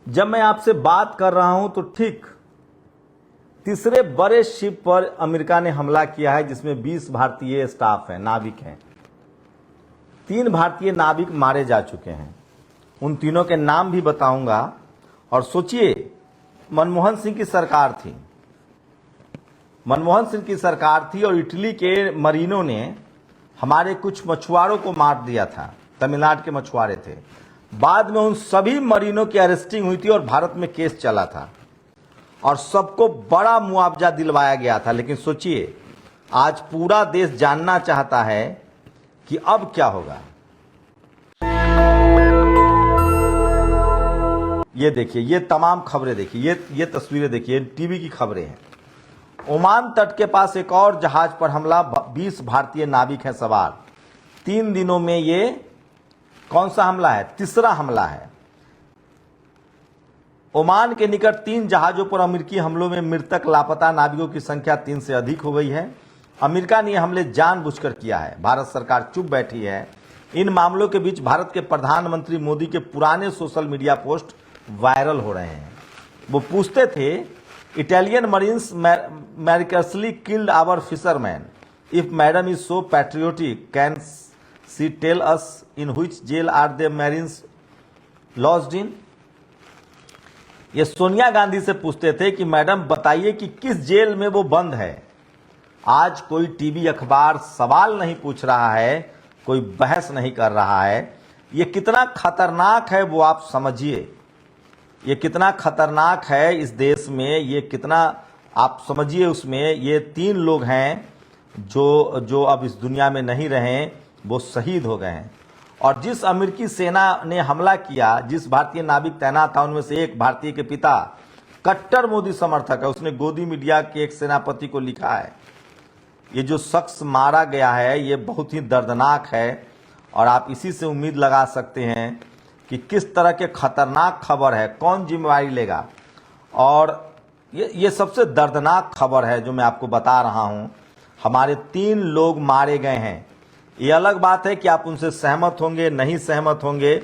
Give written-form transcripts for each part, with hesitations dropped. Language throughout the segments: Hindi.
जब मैं आपसे बात कर रहा हूं तो ठीक तीसरे बड़े शिप पर अमेरिका ने हमला किया है, जिसमें 20 भारतीय स्टाफ हैं, नाविक हैं। 3 भारतीय नाविक मारे जा चुके हैं। उन तीनों के नाम भी बताऊंगा। और सोचिए, मनमोहन सिंह की सरकार थी, मनमोहन सिंह की सरकार थी और इटली के मरीनों ने हमारे कुछ मछुआरों को मार दिया था। तमिलनाडु के मछुआरे थे। बाद में उन सभी मरीनों की अरेस्टिंग हुई थी और भारत में केस चला था और सबको बड़ा मुआवजा दिलवाया गया था। लेकिन सोचिए, आज पूरा देश जानना चाहता है कि अब क्या होगा। ये देखिए, ये तमाम खबरें देखिए, ये तस्वीरें देखिए, टीवी की खबरें हैं। ओमान तट के पास एक और जहाज पर हमला, 20 भारतीय नाविक हैं सवार। 3 दिनों में ये कौन सा हमला है? तीसरा हमला है। ओमान के निकट 3 जहाजों पर अमेरिकी हमलों में मृतक लापता नाविकों की संख्या 3 से अधिक हो गई है। अमेरिका ने यह हमले जानबूझकर किया है। भारत सरकार चुप बैठी है। इन मामलों के बीच भारत के प्रधानमंत्री मोदी के पुराने सोशल मीडिया पोस्ट वायरल हो रहे हैं। वो पूछते थे, Italian marines mercilessly killed our fisherman. If madam is so patriotic, can she tell us in which jail are the marines lodged in? ये सोनिया गांधी से पूछते थे कि मैडम बताइए कि किस जेल में वो बंद है। आज कोई टीवी अखबार सवाल नहीं पूछ रहा है, कोई बहस नहीं कर रहा है। ये कितना खतरनाक है वो आप समझिए। ये कितना खतरनाक है इस देश में, ये कितना आप समझिए। उसमें ये 3 लोग हैं जो अब इस दुनिया में नहीं रहे, वो शहीद हो गए हैं। और जिस अमेरिकी सेना ने हमला किया, जिस भारतीय नाविक तैनात था, उनमें से एक भारतीय के पिता कट्टर मोदी समर्थक है। उसने गोदी मीडिया के एक सेनापति को लिखा है, ये जो शख्स मारा गया है ये बहुत ही दर्दनाक है। और आप इसी से उम्मीद लगा सकते हैं कि किस तरह के खतरनाक खबर है, कौन जिम्मेवारी लेगा। और ये सबसे दर्दनाक खबर है जो मैं आपको बता रहा हूं। हमारे 3 लोग मारे गए हैं। ये अलग बात है कि आप उनसे सहमत होंगे, नहीं सहमत होंगे।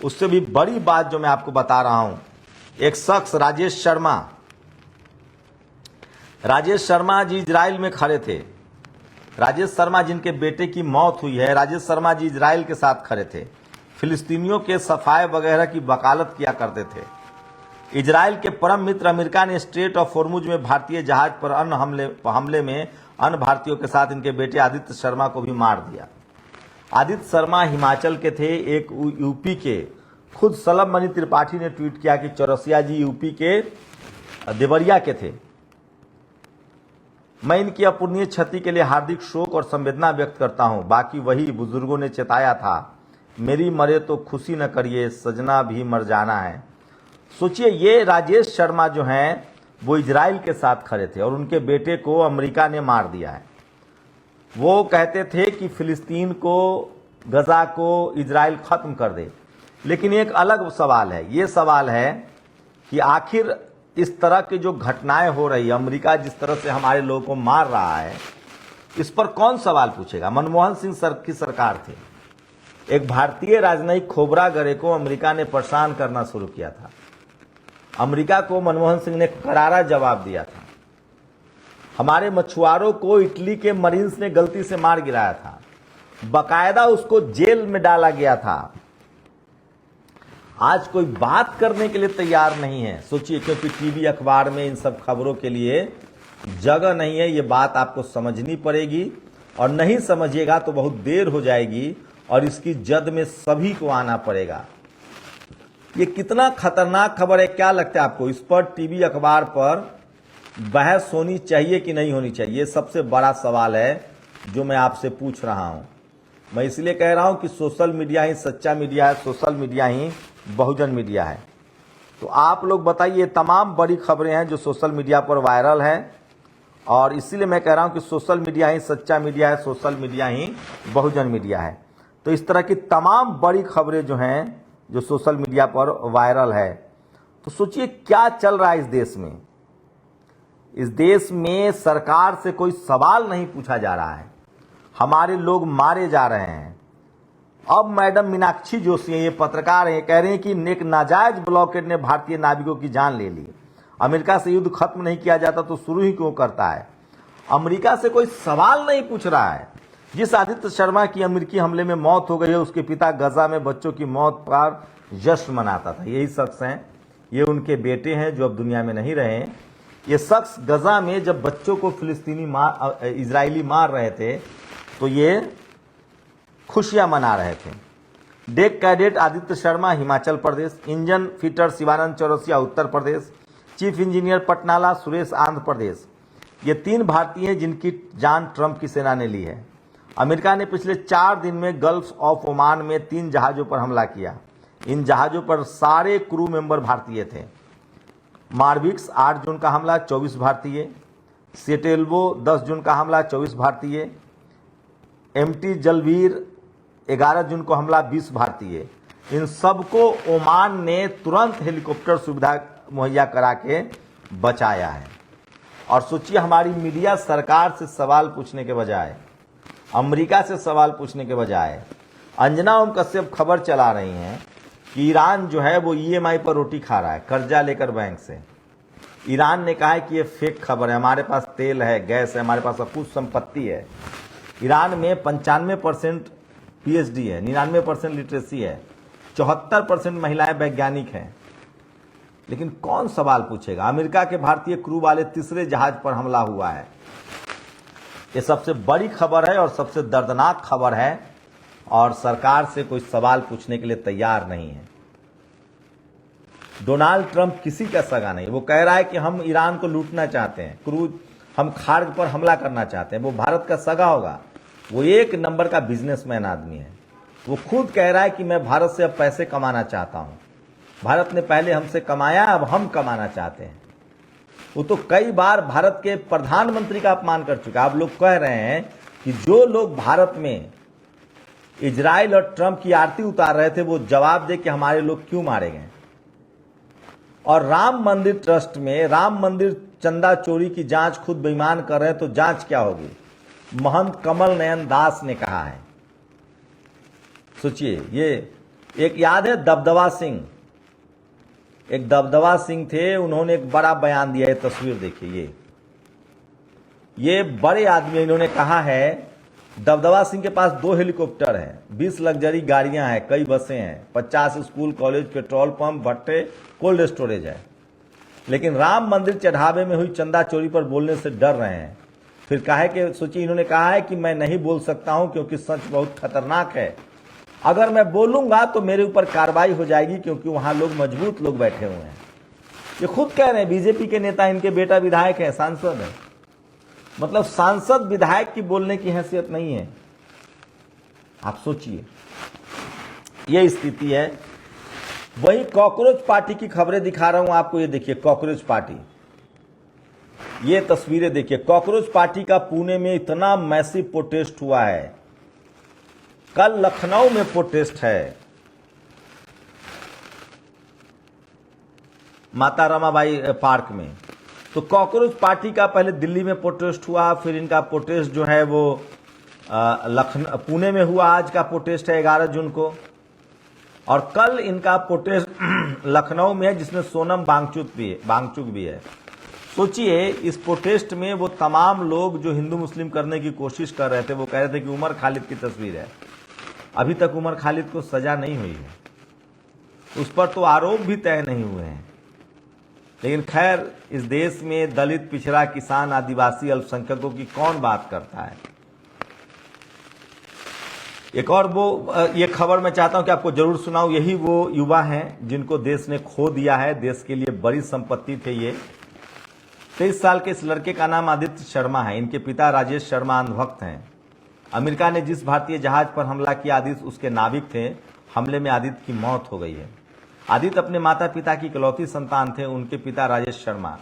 उससे भी बड़ी बात जो मैं आपको बता रहा हूं, एक शख्स राजेश शर्मा जी इजराइल में खड़े थे। राजेश शर्मा जिनके बेटे की मौत हुई है, राजेश शर्मा जी इजराइल के साथ खड़े थे। फिलिस्तीनियों के सफाए वगैरह की वकालत किया करते थे। इजराइल के परम मित्र अमेरिका ने स्ट्रेट ऑफ होर्मुज में भारतीय जहाज पर हमले में अन्य भारतीयों के साथ इनके बेटे आदित्य शर्मा को भी मार दिया। आदित्य शर्मा हिमाचल के थे, एक यूपी के। खुद सलम मणि त्रिपाठी ने ट्वीट किया कि चौरसिया जी यूपी के देवरिया के थे। मैं इनकी अपूर्णीय क्षति के लिए हार्दिक शोक और संवेदना व्यक्त करता हूं। बाकी वही बुजुर्गों ने चेताया था, मेरी मरे तो खुशी न करिए, सजना भी मर जाना है। सोचिए, ये राजेश शर्मा जो हैं वो इजराइल के साथ खड़े थे और उनके बेटे को अमेरिका ने मार दिया है। वो कहते थे कि फिलिस्तीन को, गजा को इजराइल खत्म कर दे। लेकिन एक अलग सवाल है, ये सवाल है कि आखिर इस तरह की जो घटनाएं हो रही है, अमेरिका जिस तरह से हमारे लोगों को मार रहा है, इस पर कौन सवाल पूछेगा? मनमोहन सिंह की सरकार थी। एक भारतीय राजनयिक खोबरा गरे को अमेरिका ने परेशान करना शुरू किया था। अमेरिका को मनमोहन सिंह ने करारा जवाब दिया था। हमारे मछुआरों को इटली के मरीन्स ने गलती से मार गिराया था, बकायदा उसको जेल में डाला गया था। आज कोई बात करने के लिए तैयार नहीं है। सोचिए, क्योंकि टीवी अखबार में इन सब खबरों के लिए जगह नहीं है। ये बात आपको समझनी पड़ेगी और नहीं समझिएगा तो बहुत देर हो जाएगी और इसकी जद में सभी को आना पड़ेगा। ये कितना खतरनाक खबर है, क्या लगता है आपको? इस पर टीवी अखबार पर बहस होनी चाहिए कि नहीं होनी चाहिए? सबसे बड़ा सवाल है जो मैं आपसे पूछ रहा हूं। मैं इसलिए कह रहा हूं कि सोशल मीडिया ही सच्चा मीडिया है, सोशल मीडिया ही बहुजन मीडिया है। तो आप लोग बताइए, तमाम बड़ी खबरें हैं जो सोशल मीडिया पर वायरल हैं और इसीलिए मैं कह रहा हूं कि सोशल मीडिया ही सच्चा मीडिया है, सोशल मीडिया ही बहुजन मीडिया है। तो इस तरह की तमाम बड़ी खबरें जो हैं जो सोशल मीडिया पर वायरल है, तो सोचिए क्या चल रहा है इस देश में। इस देश में सरकार से कोई सवाल नहीं पूछा जा रहा है। हमारे लोग मारे जा रहे हैं अब मैडम मीनाक्षी जोशी हैं, ये पत्रकार हैं, कह रहे हैं कि एक नाजायज ब्लॉकेड ने भारतीय नाविकों की जान ले ली। अमेरिका से युद्ध खत्म नहीं किया जाता तो शुरू ही क्यों करता है। अमेरिका से कोई सवाल नहीं पूछ रहा है। जिस आदित्य शर्मा की अमेरिकी हमले में मौत हो गई है, उसके पिता गजा में बच्चों की मौत पर जश्न मनाता था। यही शख्स हैं, ये उनके बेटे हैं जो अब दुनिया में नहीं रहे। ये शख्स गजा में जब बच्चों को इजरायली मार रहे थे तो ये खुशियां मना रहे थे। Deck cadet Aditya Sharma Himachal Pradesh, engine fitter Shivanand Chaurasia Uttar Pradesh, chief engineer पटनाला Suresh Andhra Pradesh. ये 3 भारतीय हैं जिनकी जान ट्रंप की सेना ने ली है। अमेरिका ने पिछले 4 दिन में गल्फ ऑफ ओमान में 3 जहाज़ों पर हमला किया। इन जहाज़ों पर सारे क्रू मेंबर भारतीय थे। मार्विक्स 8 जून का हमला 24 भारतीय, सेटेल्वो 10 जून का हमला 24 भारतीय, एमटी जलवीर 11 जून को हमला 20 भारतीय। इन सबको ओमान ने तुरंत हेलीकॉप्टर सुविधा मुहैया करा के बचाया है। और सोचिए, हमारी मीडिया सरकार से सवाल पूछने के बजाय, अमेरिका से सवाल पूछने के बजाय अंजना ओम कश्यप खबर चला रही हैं कि ईरान जो है वो ईएमआई पर रोटी खा रहा है, कर्जा लेकर बैंक से। ईरान ने कहा है कि ये फेक खबर है, हमारे पास तेल है, गैस है, हमारे पास अकुत संपत्ति है। ईरान में 95% पीएचडी है, 99% लिटरेसी है, 74% महिलाएं वैज्ञानिक हैं। लेकिन कौन सवाल पूछेगा। अमेरिका के भारतीय क्रू वाले तीसरे जहाज पर हमला हुआ है। ये सबसे बड़ी खबर है और सबसे दर्दनाक खबर है, और सरकार से कोई सवाल पूछने के लिए तैयार नहीं है। डोनाल्ड ट्रंप किसी का सगा नहीं। वो कह रहा है कि हम ईरान को लूटना चाहते हैं, क्रूज हम खार्ग पर हमला करना चाहते हैं। वो भारत का सगा होगा। वो 1 नंबर का बिजनेसमैन आदमी है। वो खुद कह रहा है कि मैं भारत से अब पैसे कमाना चाहता हूं। भारत ने पहले हमसे कमाया, अब हम कमाना चाहते हैं। वो तो कई बार भारत के प्रधानमंत्री का अपमान कर चुका। आप लोग कह रहे हैं कि जो लोग भारत में इजराइल और ट्रंप की आरती उतार रहे थे वो जवाब दे कि हमारे लोग क्यों मारे गए। और राम मंदिर ट्रस्ट में राम मंदिर चंदा चोरी की जांच खुद बेईमान कर रहे हैं, तो जांच क्या होगी। महंत कमल नयन दास ने कहा है। सोचिए, ये एक याद है दबदबा सिंह, एक दबदबा सिंह थे, उन्होंने एक बड़ा बयान दिया है। तस्वीर देखिए, ये बड़े आदमी, इन्होंने कहा है दबदबा सिंह के पास 2 हेलीकॉप्टर हैं, 20 लग्जरी गाड़ियां हैं, कई बसें हैं, 50 स्कूल कॉलेज पेट्रोल पंप भट्टे कोल्ड स्टोरेज है, लेकिन राम मंदिर चढ़ावे में हुई चंदा चोरी पर बोलने से डर रहे हैं। फिर कहा है कि सोचिए, इन्होंने कहा है कि मैं नहीं बोल सकता हूं क्योंकि सच बहुत खतरनाक है। अगर मैं बोलूंगा तो मेरे ऊपर कार्रवाई हो जाएगी क्योंकि वहां लोग मजबूत लोग बैठे हुए हैं। ये खुद कह रहे हैं, बीजेपी के नेता, इनके बेटा विधायक है, सांसद है। मतलब सांसद विधायक की बोलने की हैसियत नहीं है। आप सोचिए, ये स्थिति है। वही कॉकरोच पार्टी की खबरें दिखा रहा हूं आपको। ये देखिए कॉकरोच पार्टी, ये तस्वीरें देखिए। कॉकरोच पार्टी का पुणे में इतना मैसिव प्रोटेस्ट हुआ है। कल लखनऊ में प्रोटेस्ट है, माता रमाबाई पार्क में। तो कॉकरोच पार्टी का पहले दिल्ली में प्रोटेस्ट हुआ, फिर इनका प्रोटेस्ट जो है वो पुणे में हुआ। आज का प्रोटेस्ट है 11 जून को, और कल इनका प्रोटेस्ट लखनऊ में है, जिसमें सोनम वांगचुक भी है। सोचिए, इस प्रोटेस्ट में वो तमाम लोग जो हिंदू मुस्लिम करने की कोशिश कर रहे थे, वो कह रहे थे कि उमर खालिद की तस्वीर है। अभी तक उमर खालिद को सजा नहीं हुई है, उस पर तो आरोप भी तय नहीं हुए हैं। लेकिन खैर, इस देश में दलित, पिछड़ा, किसान, आदिवासी, अल्पसंख्यकों की कौन बात करता है। एक और ये खबर मैं चाहता हूं कि आपको जरूर सुनाऊं। यही वो युवा हैं जिनको देश ने खो दिया है। देश के लिए बड़ी संपत्ति थे ये। 23 साल के इस लड़के का नाम आदित्य शर्मा है। इनके पिता राजेश शर्मा अंधभक्त हैं। अमेरिका ने जिस भारतीय जहाज पर हमला किया, आदित्य उसके नाविक थे। हमले में आदित्य की मौत हो गई है। आदित्य अपने माता पिता की इकलौती संतान थे। उनके पिता राजेश शर्मा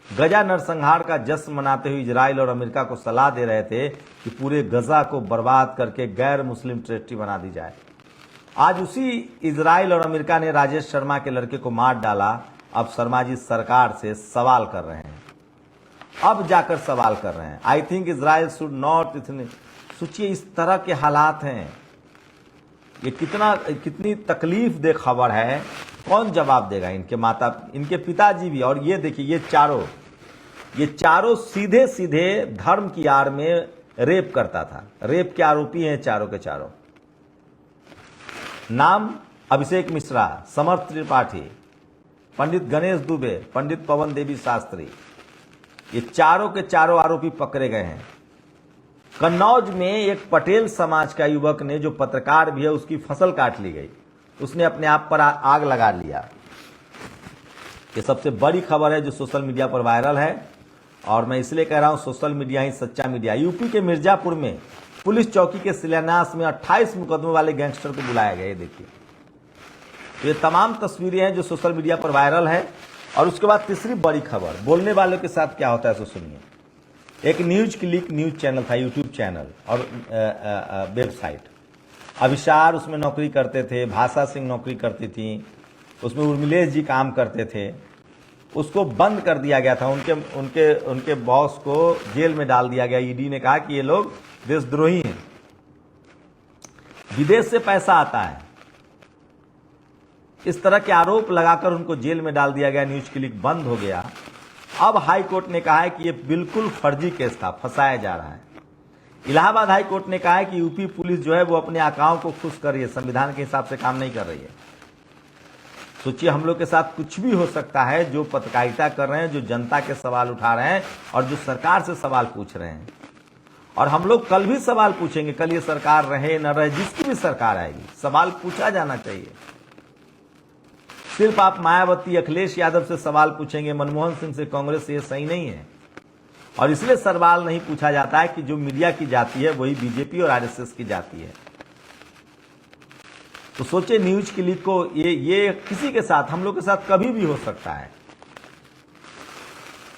गजा नरसंहार का जश्न मनाते हुए इजराइल और अमेरिका को सलाह दे रहे थे कि पूरे गजा को बर्बाद करके गैर मुस्लिम टेरिटरी बना दी जाए। आज उसी इजराइल और अमेरिका ने राजेश शर्मा के लड़के को मार डाला। अब शर्मा जी सरकार से सवाल कर रहे हैं, अब जाकर सवाल कर रहे हैं। I think Israel should not. सोचिए, इस तरह के हालात हैं। ये कितनी तकलीफ दे खबर है। कौन जवाब देगा? इनके पिताजी भी। और ये देखिए ये चारों सीधे सीधे धर्म की आड़ में रेप करता था। रेप के आरोपी हैं चारों के चारों। नाम अभिषेक मिश्रा, समर्थ त्रिपाठी, पंडित गणेश दुबे, पंडित पवन देवी शास्त्री, ये चारों के चारों आरोपी पकड़े गए हैं। कन्नौज में एक पटेल समाज का युवक ने, जो पत्रकार भी है, उसकी फसल काट ली गई। उसने अपने आप पर आग लगा लिया। ये सबसे बड़ी खबर है जो सोशल मीडिया पर वायरल है। और मैं इसलिए कह रहा हूं सोशल मीडिया ही सच्चा मीडिया। यूपी के मिर्जापुर में पुलिस चौकी के शिलान्यास में 28 मुकदमों वाले गैंगस्टर को बुलाया गया। ये देखिए, ये तमाम तस्वीरें हैं जो सोशल मीडिया पर वायरल है। और उसके बाद तीसरी बड़ी खबर, बोलने वालों के साथ क्या होता है तो सुनिए। एक न्यूज क्लिक न्यूज चैनल था, यूट्यूब चैनल और वेबसाइट। अभिसार उसमें नौकरी करते थे, भाषा सिंह नौकरी करती थी, उसमें उर्मिलेश जी काम करते थे। उसको बंद कर दिया गया था। उनके बॉस को जेल में डाल दिया गया। ईडी ने कहा कि ये लोग देशद्रोही हैं, विदेश से पैसा आता है। इस तरह के आरोप लगाकर उनको जेल में डाल दिया गया। न्यूज क्लिक बंद हो गया। अब हाई कोर्ट ने कहा है कि ये बिल्कुल फर्जी केस था, फंसाया जा रहा है। इलाहाबाद हाई कोर्ट ने कहा है कि यूपी पुलिस जो है वो अपने आकाओं को खुश कर रही है, संविधान के हिसाब से काम नहीं कर रही है। सोचिए, हम लोग के साथ कुछ भी हो सकता है। जो पत्रकारिता कर रहे हैं, जो जनता के सवाल उठा रहे हैं और जो सरकार से सवाल पूछ रहे हैं। और हम लोग कल भी सवाल पूछेंगे। कल ये सरकार रहे न रहे, जिसकी भी सरकार आएगी, सवाल पूछा जाना चाहिए। सिर्फ आप मायावती, अखिलेश यादव से सवाल पूछेंगे, मनमोहन सिंह से, कांग्रेस से, ये सही नहीं है। और इसलिए सवाल नहीं पूछा जाता है कि जो मीडिया की जाती है वही बीजेपी और आरएसएस की जाती है। तो सोचे, न्यूज क्लिक को ये किसी के साथ, हम लोग के साथ कभी भी हो सकता है।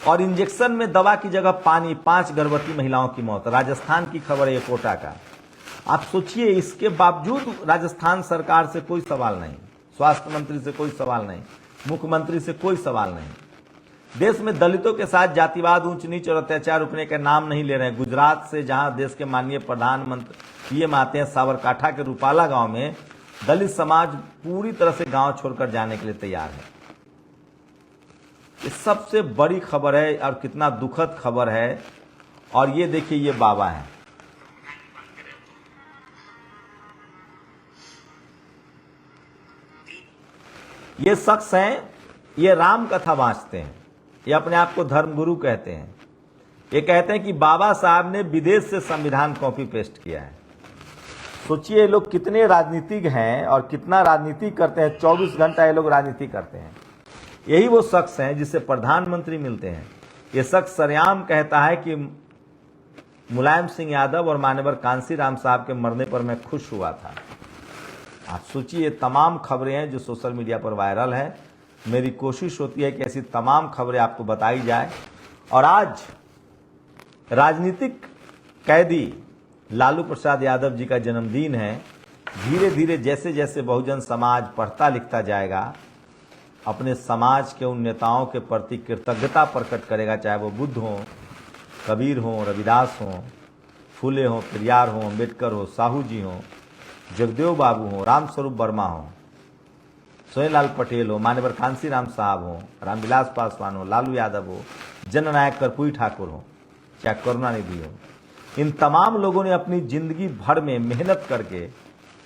और इंजेक्शन में दवा की जगह पानी, 5 गर्भवती महिलाओं की मौत। राजस्थान की खबर है, कोटा का। आप सोचिए, इसके बावजूद राजस्थान सरकार से कोई सवाल नहीं, स्वास्थ्य मंत्री से कोई सवाल नहीं, मुख्यमंत्री से कोई सवाल नहीं। देश में दलितों के साथ जातिवाद, ऊंच नीच और अत्याचार रुकने का नाम नहीं ले रहे हैं। गुजरात से, जहां देश के माननीय प्रधानमंत्री पीएम आते हैं, साबरकांठा के रूपाला गांव में दलित समाज पूरी तरह से गांव छोड़कर जाने के लिए तैयार है। ये सबसे बड़ी खबर है और कितना दुखद खबर है। और ये देखिए, ये बाबा है, ये शख्स हैं, ये राम कथा वाँचते हैं, ये अपने आप को धर्मगुरु कहते हैं। ये कहते हैं कि बाबा साहब ने विदेश से संविधान कॉपी पेस्ट किया है। सोचिए, ये लोग कितने राजनीतिक हैं और कितना राजनीति करते हैं। 24 घंटा ये लोग राजनीति करते हैं। यही वो शख्स हैं जिससे प्रधानमंत्री मिलते हैं। ये शख्स सरेआम कहता है कि मुलायम सिंह यादव और मान्यवर कांसीराम साहब के मरने पर मैं खुश हुआ था। आप सोचिए, ये तमाम खबरें हैं जो सोशल मीडिया पर वायरल है। मेरी कोशिश होती है कि ऐसी तमाम खबरें आपको बताई जाए। और आज राजनीतिक कैदी लालू प्रसाद यादव जी का जन्मदिन है। धीरे धीरे जैसे जैसे बहुजन समाज पढ़ता लिखता जाएगा, अपने समाज के उन नेताओं के प्रति कृतज्ञता प्रकट करेगा, चाहे वो बुद्ध हो, कबीर हो, रविदास हो, फूले हो, पेरियार हो, अम्बेडकर हो, साहू जी हो, जगदेव बाबू हो, रामस्वरूप वर्मा हो, सोहेलाल पटेल हो, मान्यवर कांसीराम साहब हो, रामविलास पासवान हो, लालू यादव हो, जननायक कर्पूरी ठाकुर हो, चाहे करुणानिधि हो। इन तमाम लोगों ने अपनी जिंदगी भर में मेहनत करके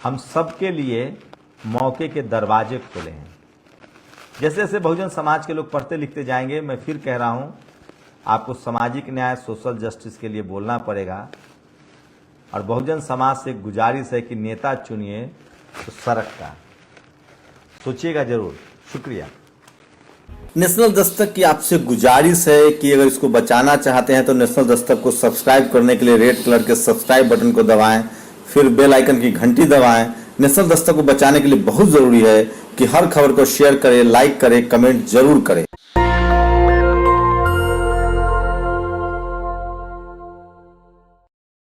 हम सबके लिए मौके के दरवाजे खोले हैं। जैसे जैसे बहुजन समाज के लोग पढ़ते लिखते जाएंगे, मैं फिर कह रहा हूं, आपको सामाजिक न्याय, सोशल जस्टिस के लिए बोलना पड़ेगा। और बहुजन समाज से गुजारिश है कि नेता चुनिए तो सड़क का सोचिएगा जरूर। शुक्रिया। नेशनल दस्तक की आपसे गुजारिश है कि अगर इसको बचाना चाहते हैं तो नेशनल दस्तक को सब्सक्राइब करने के लिए रेड कलर के सब्सक्राइब बटन को दबाएं, फिर बेल आइकन की घंटी दबाएं। नेशनल दस्तक को बचाने के लिए बहुत जरूरी है कि हर खबर को शेयर करें, लाइक करें, कमेंट जरूर करें।